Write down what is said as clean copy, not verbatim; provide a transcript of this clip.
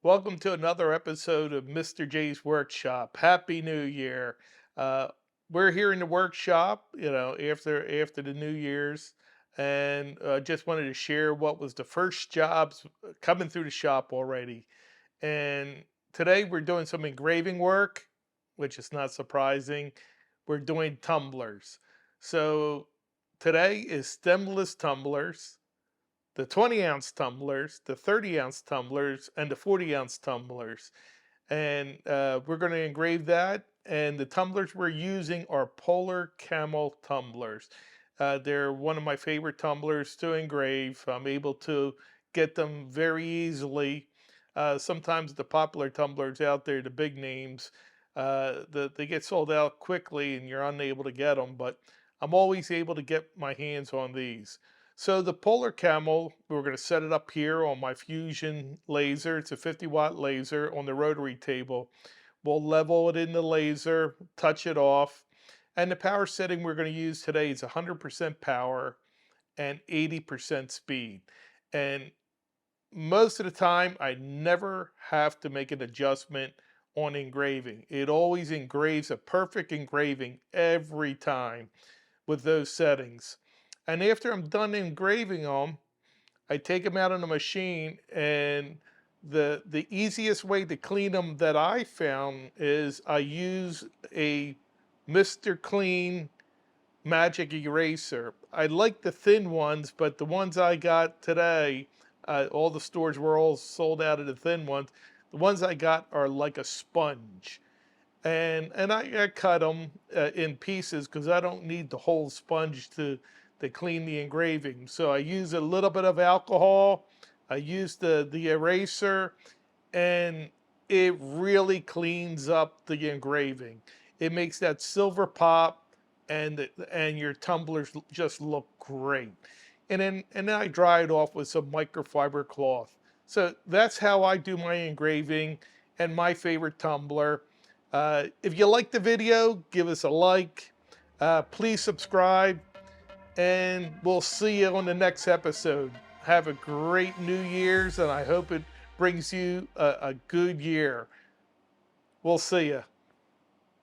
Welcome to another episode of Mr. J's Workshop. Happy New Year. Uh, we're here in the workshop, after the New Year's, and just wanted to share what was the first jobs coming through the shop already. And today we're doing some engraving work, which is not surprising. We're doing tumblers. So today is stemless tumblers, the 20-ounce tumblers, the 30-ounce tumblers, and the 40-ounce tumblers. And we're going to engrave that. And the tumblers we're using are Polar Camel Tumblers. They're one of my favorite tumblers to engrave. I'm able to get them very easily. Sometimes the popular tumblers out there, the big names, they get sold out quickly and you're unable to get them. But I'm always able to get my hands on these. So the Polar Camel, we're going to set it up here on my Fusion laser. It's a 50-watt laser on the rotary table. We'll level it in the laser, touch it off. And the power setting we're going to use today is 100% power and 80% speed. And most of the time, I never have to make an adjustment on engraving. It always engraves a perfect engraving every time with those settings. And after I'm done engraving them, I take them out on the machine, and the easiest way to clean them that I found is I use a Mr. Clean magic eraser. I like the thin ones, but the ones I got today, all the stores were all sold out of the thin ones. The ones I got are like a sponge. And I cut them in pieces because I don't need the whole sponge to clean the engraving. So I use a little bit of alcohol. I use the eraser, and it really cleans up the engraving. It makes that silver pop, and your tumblers just look great. And then I dry it off with some microfiber cloth. So that's how I do my engraving and my favorite tumbler. If you like the video, give us a like. Please subscribe, and we'll see you on the next episode. Have a great New Year's, and I hope it brings you a good year. We'll see you.